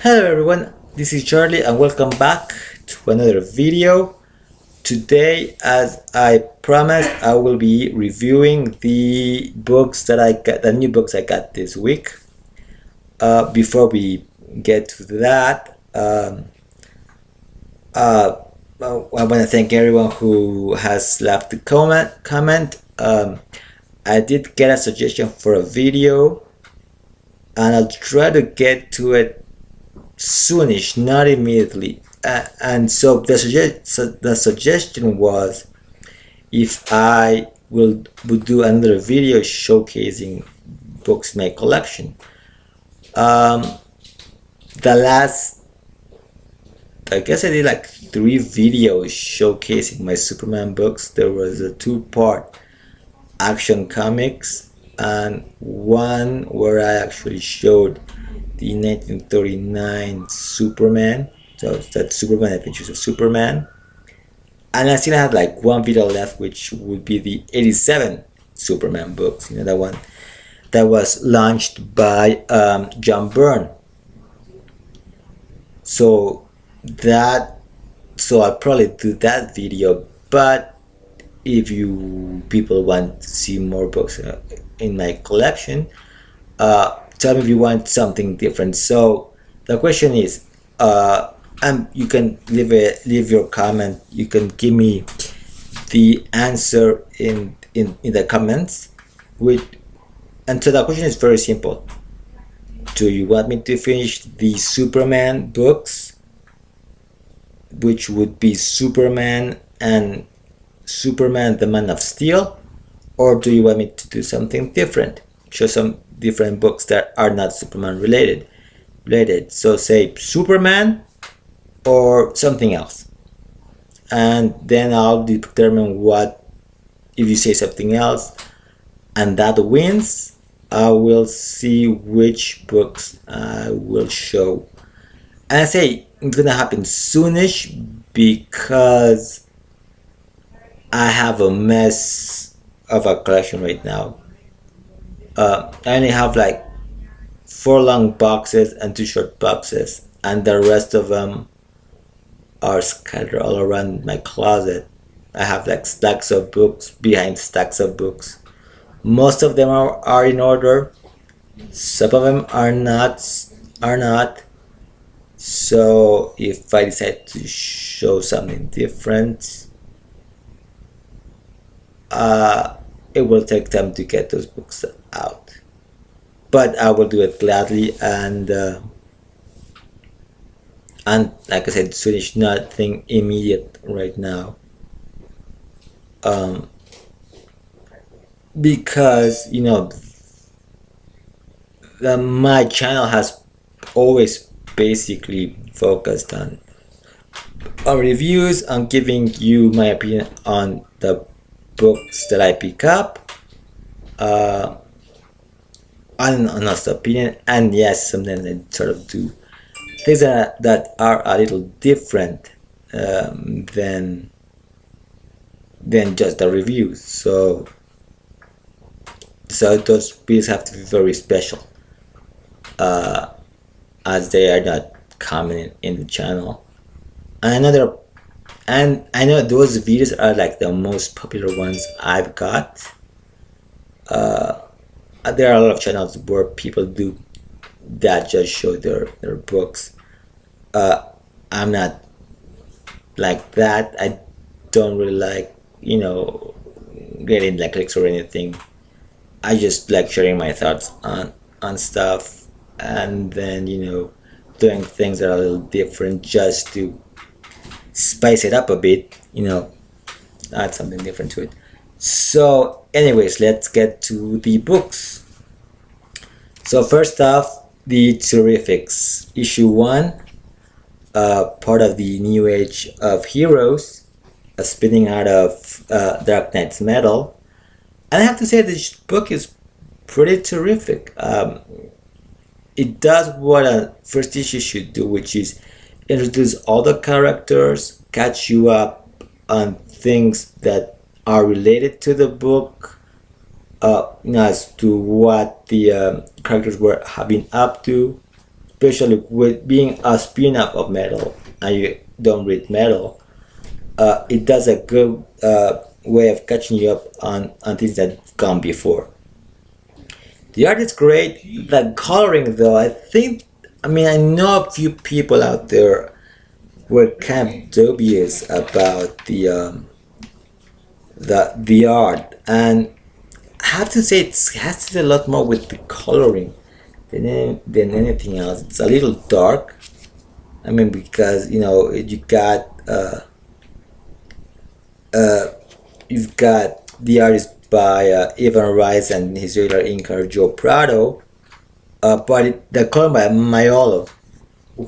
Hello everyone, this is Charlie and welcome back to another video. Today, as I promised, I will be reviewing the books that I got, the new books I got this week. Before we get to that, I want to thank everyone who has left a comment. I did get a suggestion for a video and I'll try to get to it soonish, not immediately. And so the suggestion was if I would do another video showcasing books in my collection. The last, I guess I did like 3 videos showcasing my Superman books. There was a 2-part Action Comics and one where I actually showed the 1939 Superman, so that's Superman Adventures of Superman, and I still had like 1 video left, which would be the 87 Superman books. You know, that one that was launched by John Byrne. So I'll probably do that video, but if you people want to see more books in my collection, tell me if you want something different. So the question is, you can leave your comment. You can give me the answer in the comments. And so the question is very simple. Do you want me to finish the Superman books, which would be Superman and Superman the Man of Steel, or do you want me to do something different? Show some different books that are not Superman related. So say Superman or something else, and then I'll determine what. If you say something else and that wins, I will see which books I will show. And I say it's gonna happen soonish because I have a mess of a collection right now. I only have like 4 long boxes and 2 short boxes, and the rest of them are scattered all around my closet. I have like stacks of books behind stacks of books. Most of them are in order. Some of them are not. So if I decide to show something different, it will take time to get those books out, but I will do it gladly. And like I said, soonish, nothing immediate right now, because you know my channel has always basically focused on reviews, on giving you my opinion on the books that I pick up, honest opinion. And yes, sometimes I sort of do things that are a little different than just the reviews. So those videos have to be very special, as they are not common in the channel. And I know those videos are like the most popular ones I've got. There are a lot of channels where people do that, just show their books. I'm not like that. I don't really like, getting like clicks or anything. I just like sharing my thoughts on stuff, and then doing things that are a little different, just to spice it up a bit, add something different to it. So anyways, let's get to the books. So first off, the Terrifics, issue 1, part of the New Age of Heroes, spinning out of Dark Knight's Metal. And I have to say this book is pretty terrific. It does what a first issue should do, which is introduce all the characters, catch you up on things that are related to the book, as to what the characters were having up to, especially with being a spin-off of metal and you don't read metal, it does a good way of catching you up on things that come before. The art is great. The coloring, though, I mean, I know a few people out there were kind of dubious about the art, and I have to say it has to do a lot more with the coloring than anything else. It's a little dark. I mean, because you got uh, you've got the artist by Ivan Rice and his regular inker Joe Prado, but the color by Maiolo,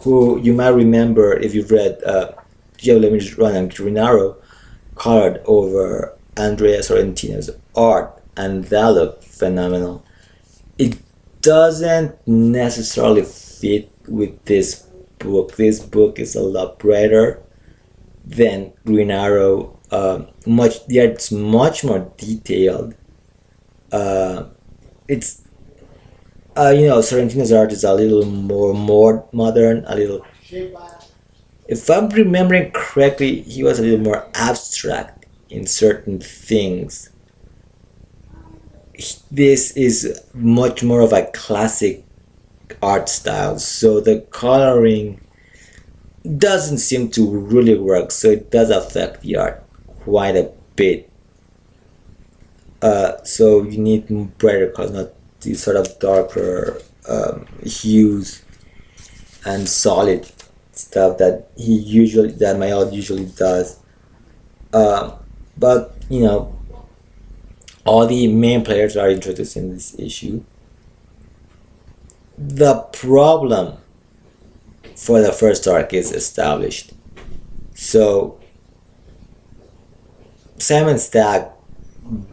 who you might remember if you've read Gio Lemi's Run and Grinaro, colored over Andrea Sorrentino's art, and that looked phenomenal. It doesn't necessarily fit with this book. This book is a lot brighter than Green Arrow. Much the art's much more detailed. Uh, it's Sorrentino's art is a little more modern, a little. If I'm remembering correctly, he was a little more abstract in certain things. This is much more of a classic art style, so the coloring doesn't seem to really work, so it does affect the art quite a bit. So you need brighter colors, not these sort of darker hues and solid stuff that my art usually does. But all the main players are introduced in this issue. The problem for the first arc is established. So Simon Stagg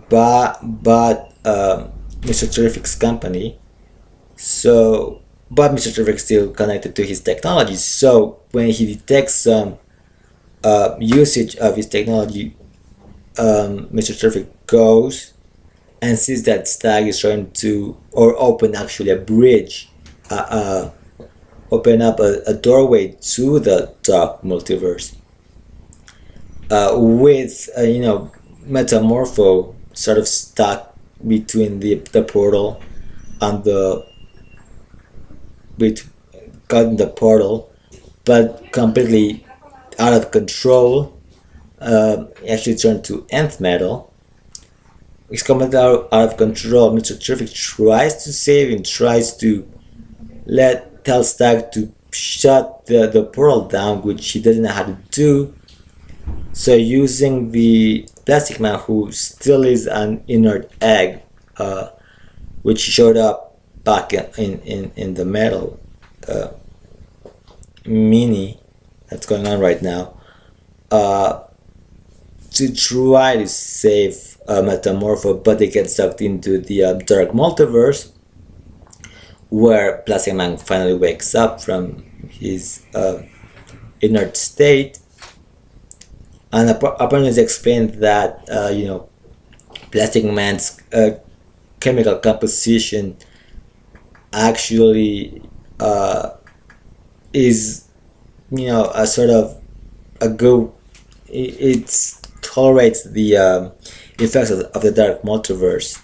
bought Mr. Terrific's company. So, but Mr. Terrific still connected to his technology. So when he detects some usage of his technology, Mr. Terrific goes and sees that Stagg is trying to, or open actually a bridge, open up a doorway to the dark multiverse, with Metamorpho sort of stuck between the portal and caught in the portal, but completely out of control. Actually turned to nth metal. He's completely out of control. Mr. Terrific tries to save him, tries to tell Stagg to shut the portal down, which he doesn't know how to do. So using the Plastic Man, who still is an inert egg, which showed up back in the metal mini that's going on right now, to try to save Metamorpho, but they get sucked into the dark multiverse, where Plastic Man finally wakes up from his inert state. And apparently it's explained that Plastic Man's chemical composition actually is a sort of a good, it tolerates the effects of the dark multiverse.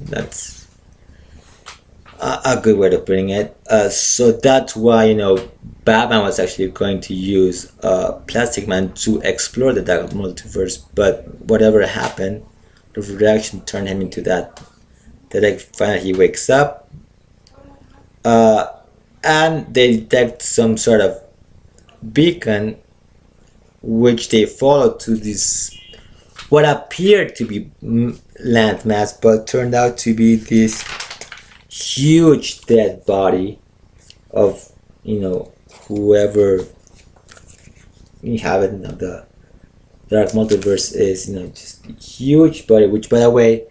That's a good way of putting it. So that's why Batman was actually going to use Plastic Man to explore the dark multiverse, but whatever happened, the reaction turned him into that. That finally he wakes up, and they detect some sort of beacon, which they follow to this what appeared to be landmass, but turned out to be this huge dead body of whoever inhabitant of the dark multiverse is. Just a huge body, which by the way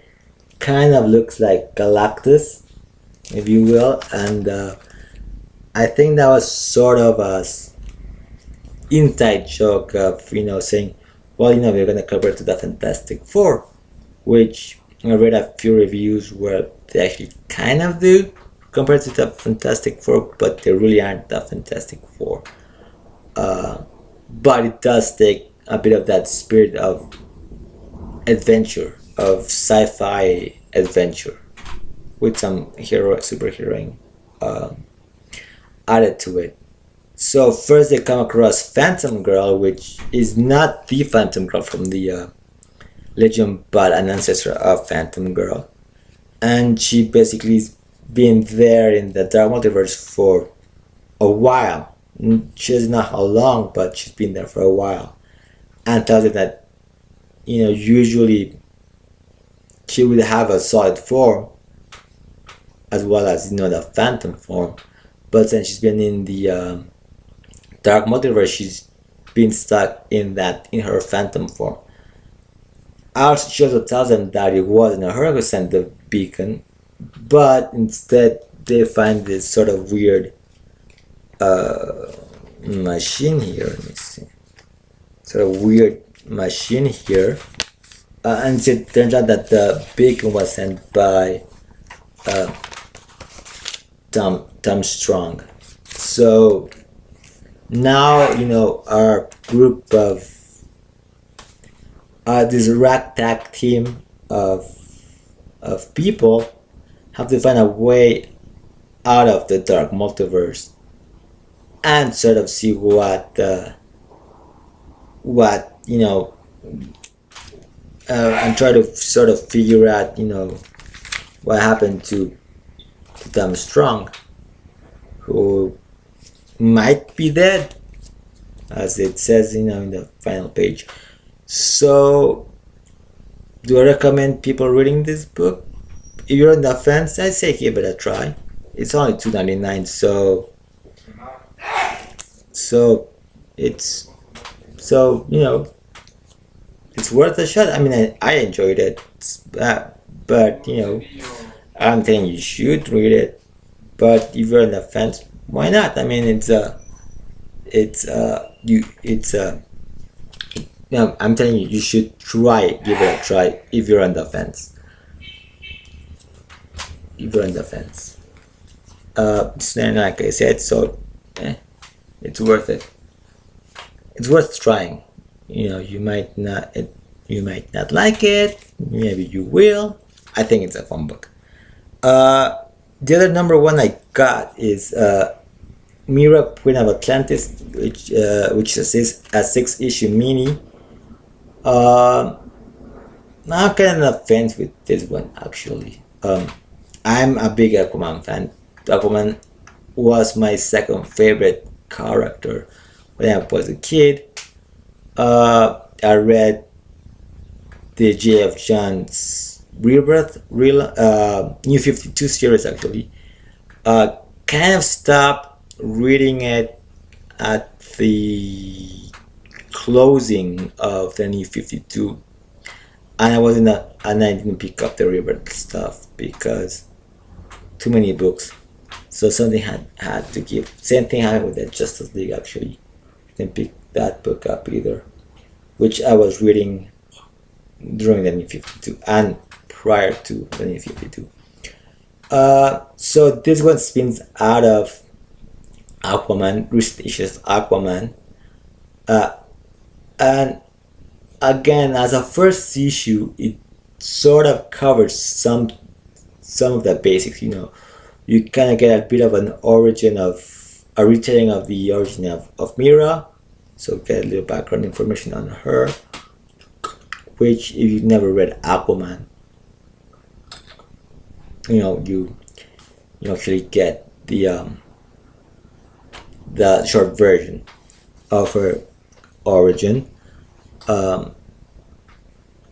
kind of looks like Galactus, if you will. And I think that was sort of a inside joke of saying, well, we're gonna cover it to the Fantastic Four, which I read a few reviews where they actually kind of do compared to the Fantastic Four, but they really aren't the Fantastic Four. But it does take a bit of that spirit of adventure, of sci-fi adventure, with some hero superheroing added to it. So first they come across Phantom Girl, which is not the Phantom Girl from the Legion, but an ancestor of Phantom Girl, and she basically has been there in the Dark Multiverse for a while. She doesn't know how long, but she's been there for a while, and tells them that usually she would have a solid form as well as the Phantom form, but since she's been in the Dark Multiverse, she's been stuck in her Phantom form. She also tells them that it wasn't her who sent the beacon, but instead they find this sort of weird machine here. Let me see. Sort of weird machine here. And it turns out that the beacon was sent by Tom Strong. So now our group of this ragtag team of people have to find a way out of the Dark Multiverse and sort of see what and try to sort of figure out what happened to Tom Strong, who might be dead, as it says in the final page. So, do I recommend people reading this book? If you're on the fence, I say give it a try. It's only $2.99, so it's it's worth a shot. I mean, I enjoyed it, but I'm telling you should read it. But if you're on the fence, why not? I mean, I'm telling you, you should give it a try if you're on the fence. It's not like I said, so it's worth it. It's worth trying. You might not like it. Maybe you will. I think it's a fun book. The other number one I got is Mera, Queen of Atlantis, which is a 6-issue mini. I'm kind of on the fence with this one, actually. I'm a big Aquaman fan. Aquaman was my second favorite character when I was a kid. I read the J.F. Johns Rebirth, New 52 series, actually. Kind of stopped reading it at the closing of the New 52, and I didn't pick up the Rebirth stuff because too many books. So something had to give. Same thing happened with the Justice League, actually. Didn't pick that book up either, which I was reading during the New 52 and prior to the New 52. So this one spins out of Aquaman, recent issues Aquaman, and again, as a first issue, it sort of covers some of the basics. You kind of get a bit of an origin of a retelling of the origin of Mera, so get a little background information on her, which if you've never read Aquaman, you actually get the short version of her origin.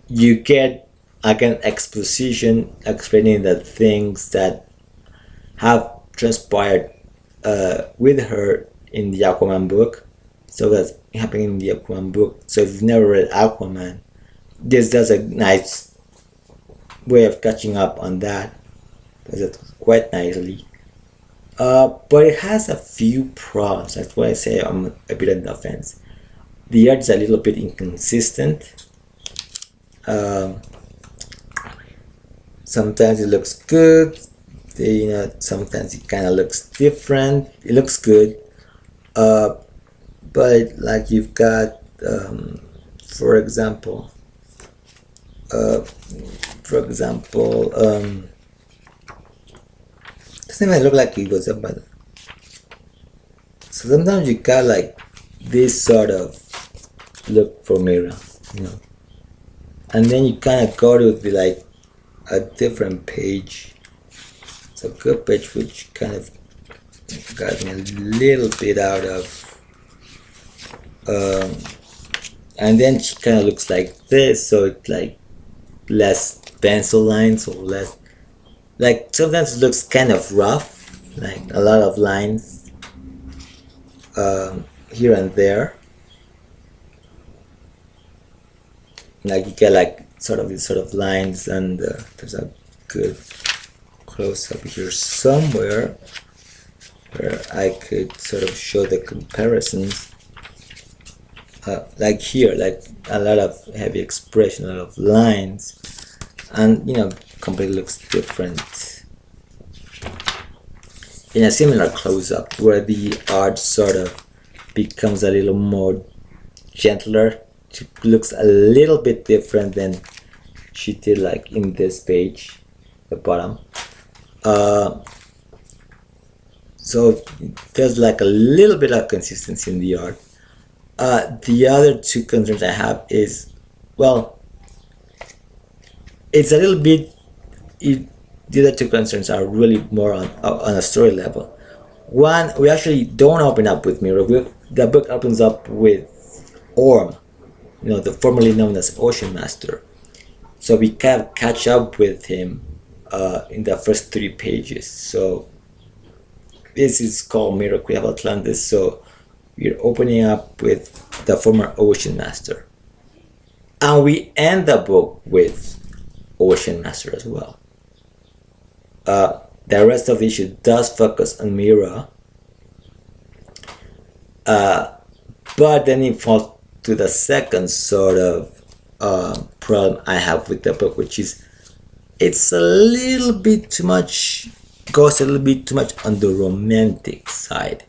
You get again exposition explaining the things that have transpired with her in the Aquaman book. So that's happening in the Aquaman book. So if you've never read Aquaman, this does a nice way of catching up on that. Does it quite nicely. But it has a few problems. That's why I say I'm a bit on the fence. The art is a little bit inconsistent. Sometimes it looks good, sometimes it kind of looks different. It looks good, uh, but like you've got, for example, uh, for example, doesn't even look like it goes up, but so sometimes you got like this sort of look for Mera, you know, and then you kind of go to the like a different page. It's a good page which kind of got me a little bit out of, um, and then she kind of looks like this, so it's like less pencil lines or less, like sometimes it looks kind of rough, like a lot of lines here and there, like you get like sort of these sort of lines, and there's a good close up here somewhere where I could sort of show the comparisons. Like here, like a lot of heavy expression, a lot of lines, and completely looks different in a similar close-up where the art sort of becomes a little more gentler. She looks a little bit different than she did like in this page, the bottom. So there's like a little bit of consistency in the art. The other two concerns I have is, well, it's a little bit, the other two concerns are really more on a story level. One, we actually don't open up with Mera. The book opens up with Orm, the formerly known as Ocean Master. So we kind of catch up with him in the first 3 pages. So this is called Mera, Queen of Atlantis. So we're opening up with the former Ocean Master. And we end the book with Ocean Master as well. The rest of the issue does focus on Mera. But then it falls to the second sort of problem I have with the book, which is it's a little bit too much, goes a little bit too much on the romantic side.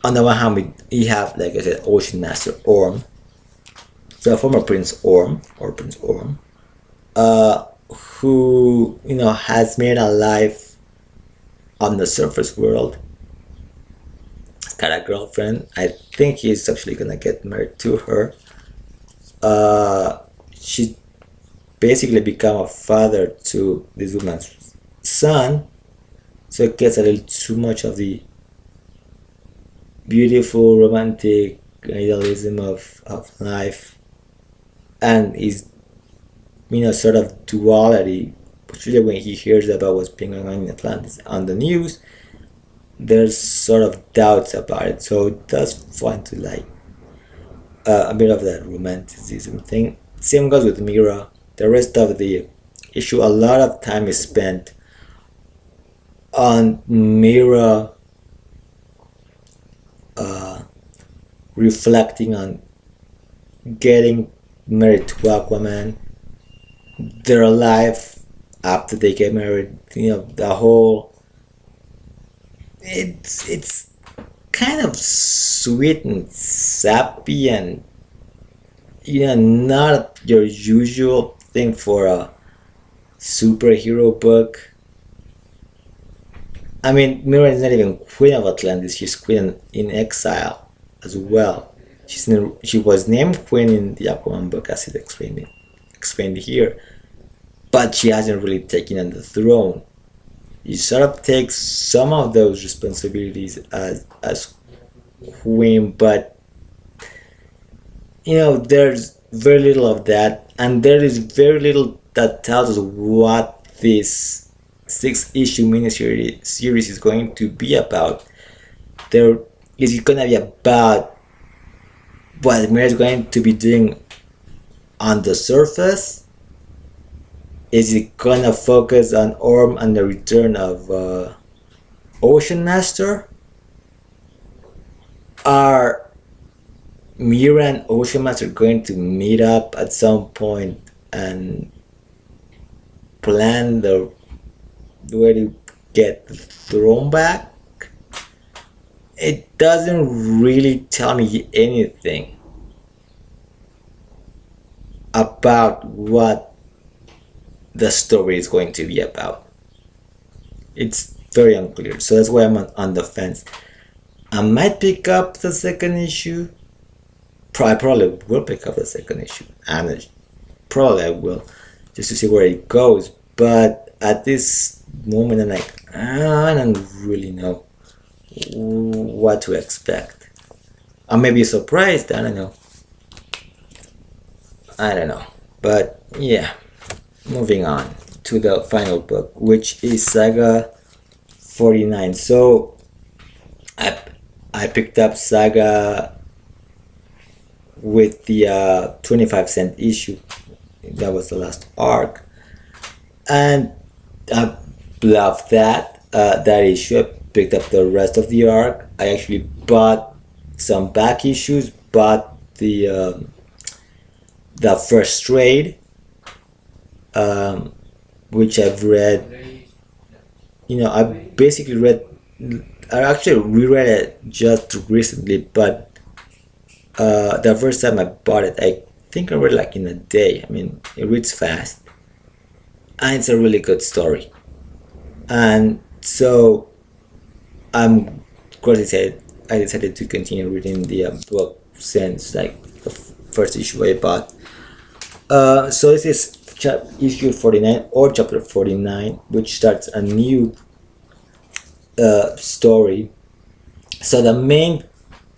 On the one hand, we have, like I said, Ocean Master Orm, the former Prince Orm, who has made a life on the surface world. He's got a girlfriend. I think he's actually gonna get married to her. She basically become a father to this woman's son, so it gets a little too much of the beautiful romantic idealism of life, and is sort of duality, particularly when he hears about what's been going on in Atlantis on the news. There's sort of doubts about it, so it does fall into like a bit of that romanticism thing. Same goes with Mera. The rest of the issue, a lot of time is spent on Mera reflecting on getting married to Aquaman, their life after they get married. The whole, it's kind of sweet and sappy, and not your usual thing for a superhero book. I mean, Mera is not even Queen of Atlantis; she's Queen in exile as well. She was named Queen in the Aquaman book, as it explained here, but she hasn't really taken on the throne. You sort of take some of those responsibilities as Queen, but there's very little of that, and there is very little that tells us what this 6-issue miniseries is going to be about. There is it going to be about what Mera is going to be doing on the surface? Is it going to focus on Orm and the return of Ocean Master? Are Mera and Ocean Master going to meet up at some point and plan the where you get thrown back, it doesn't really tell me anything about what the story is going to be about. It's very unclear, so that's why I'm on the fence. I might pick up the second issue. Probably will pick up the second issue, and probably I will, just to see where it goes. But at this moment, I'm like, I don't really know what to expect. I may be surprised. I don't know. I don't know. But yeah, moving on to the final book, which is Saga 49. So I I picked up Saga with the 25-cent issue. That was the last arc, and I loved that issue. I picked up the rest of the arc. I actually bought some back issues, bought the first trade, um, which I've read. I basically read. I actually reread it just recently, but the first time I bought it, I think I read like in a day. I mean, it reads fast, and it's a really good story. And so of course, I decided to continue reading the book since like the first issue I bought. So this is issue 49 or chapter 49, which starts a new story. So the main,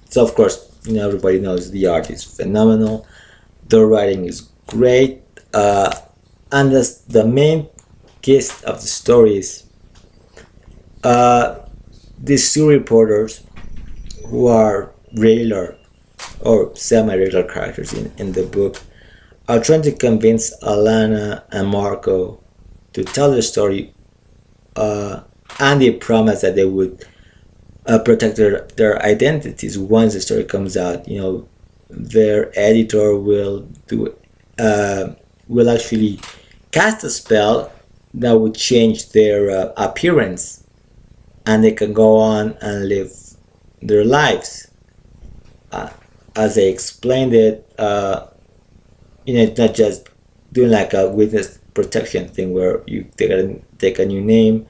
so of course, everybody knows the art is phenomenal, the writing is great, and the main gist of the story is these two reporters who are regular or semi-regular characters in the book are trying to convince Alana and Marco to tell their story, and they promise that they would protect their identities once the story comes out. Their editor will actually cast a spell that would change their appearance, and they can go on and live their lives. Uh, as they explained it, it's not just doing like a witness protection thing where you take a new name,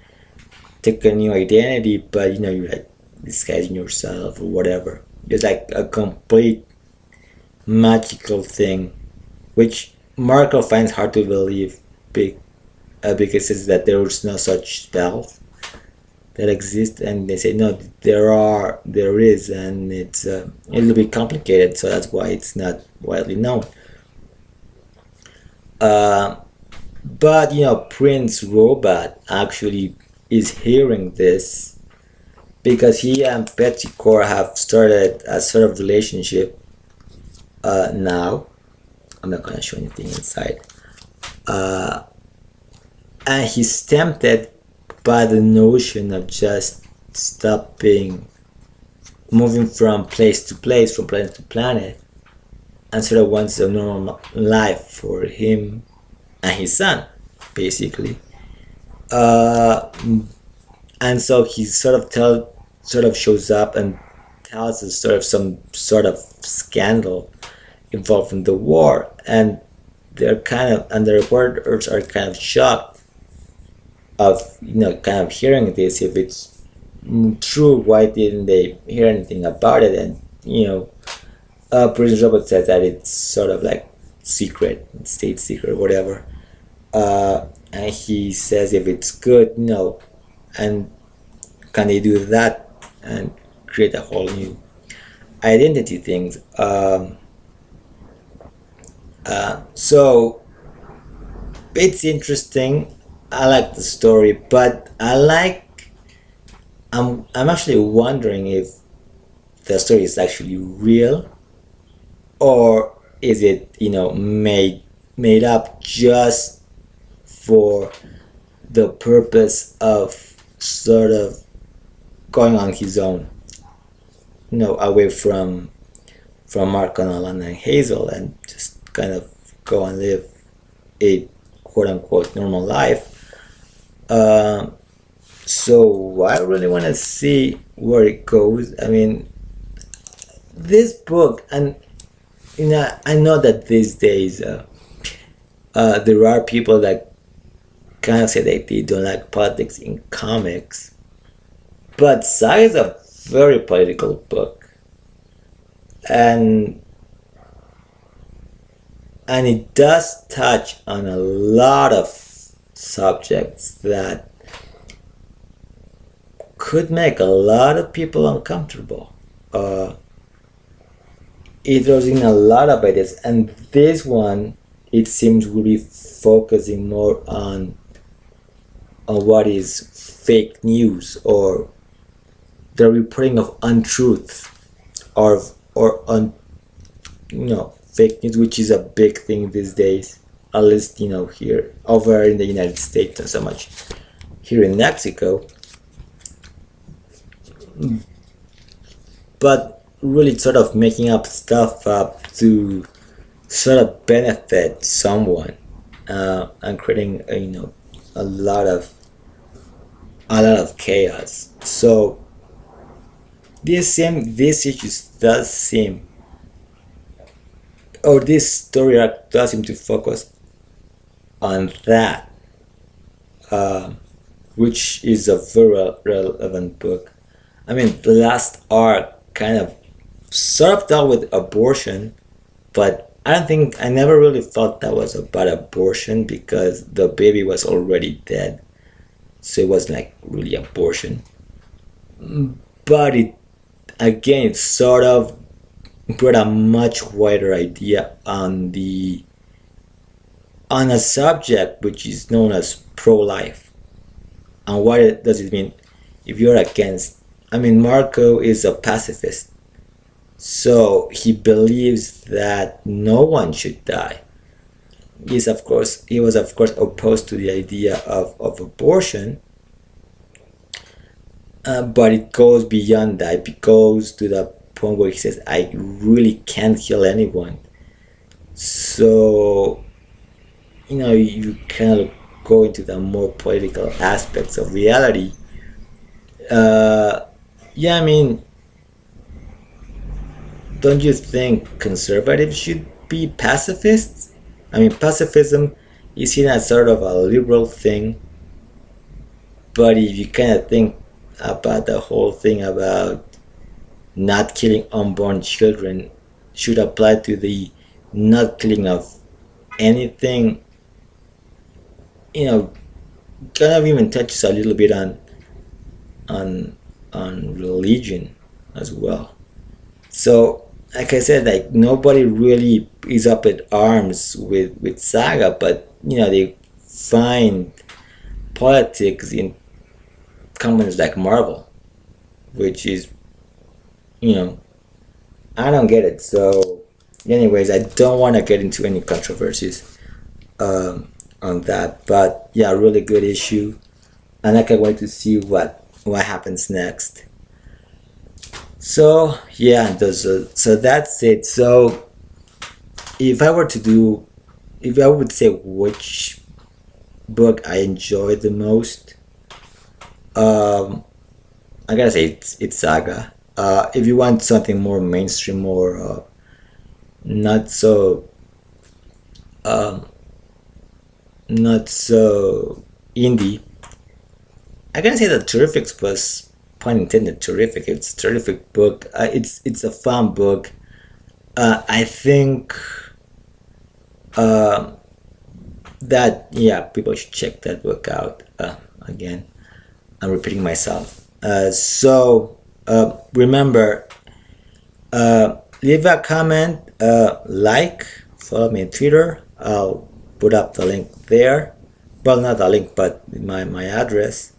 take a new identity, but you're like disguising yourself or whatever. It's like a complete magical thing, which Marco finds hard to believe because it's that there is no such spells that exist, and they say no, there is, and it's a little bit complicated, so that's why it's not widely known. Uh, but Prince Robot actually is hearing this because he and Betsy Core have started a sort of relationship now. I'm not gonna show anything inside. Uh, and he's tempted by the notion of just moving from place to place, from planet to planet, and sort of wants a normal life for him and his son, basically. Uh, and so he sort of shows up and tells the story of some sort of scandal involved in the war, and the reporters are kind of shocked of kind of hearing this. If it's true, why didn't they hear anything about it? And Prince Robert says that it's sort of like secret, state secret, whatever. And he says if it's good, no, and can they do that and create a whole new identity things? So it's interesting. I like the story, but I'm actually wondering if the story is actually real, or is it made up just for the purpose of sort of going on his own, away from Mark and Alan and Hazel, and just kind of go and live a quote unquote normal life. So I really want to see where it goes. I mean, this book, and I know that these days there are people that kind of say that they don't like politics in comics, but Saga is a very political book, and it does touch on a lot of subjects that could make a lot of people uncomfortable. Uh, it throws in a lot of ideas, and this one, it seems, will be focusing more on what is fake news, or the reporting of untruths, or on fake news, which is a big thing these days. At least here over in the United States, not so much here in Mexico. But really sort of making up stuff up to sort of benefit someone, and creating a lot of chaos. So this issues does seem, or this story arc does seem to focus on that, uh, which is a very relevant book. I mean, the last arc kind of sort of dealt with abortion, but I never really thought that was about abortion because the baby was already dead, so it wasn't like really abortion. But it again, it sort of brought a much wider idea on a subject which is known as pro-life. And what does it mean if you're against? I mean, Marco is a pacifist, so he believes that no one should die. He was of course opposed to the idea of abortion, but it goes beyond that. It goes to the point where he says, "I really can't kill anyone." So you kind of go into the more political aspects of reality. Yeah, I mean, don't you think conservatives should be pacifists? I mean, pacifism is seen as sort of a liberal thing, but if you kind of think about the whole thing about not killing unborn children, should apply to the not killing of anything, you know, kind of even touches a little bit on religion as well. So, like I said, like nobody really is up at arms with Saga, but they find politics in companies like Marvel, which is you know I don't get it. So, anyways, I don't want to get into any controversies on that, but yeah, really good issue, and I can't wait to see what happens next. So yeah, so that's it. So if I were to do, if I would say which book I enjoyed the most, um, I gotta say it's Saga. If you want something more mainstream, more not so um, not so indie, I gotta say that Terrifics was, pun intended, terrific. It's a terrific book. It's a fun book. I think uh, that yeah, people should check that book out. Again, I'm repeating myself. Remember, leave a comment, like, follow me on Twitter. I'll put up the link there. Well, not the link, but my address,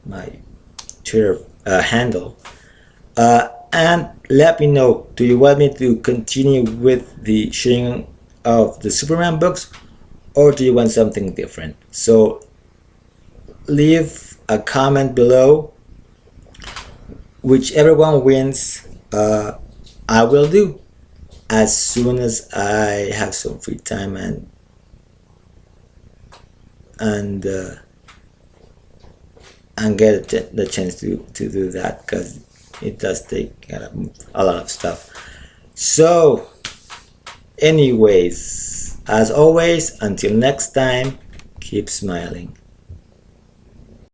my Twitter handle. And let me know, do you want me to continue with the sharing of the Superman books, or do you want something different? So leave a comment below. Whichever one wins, I will do as soon as I have some free time and and get the chance to do that, because it does take a lot of stuff. So anyways, as always, until next time, keep smiling.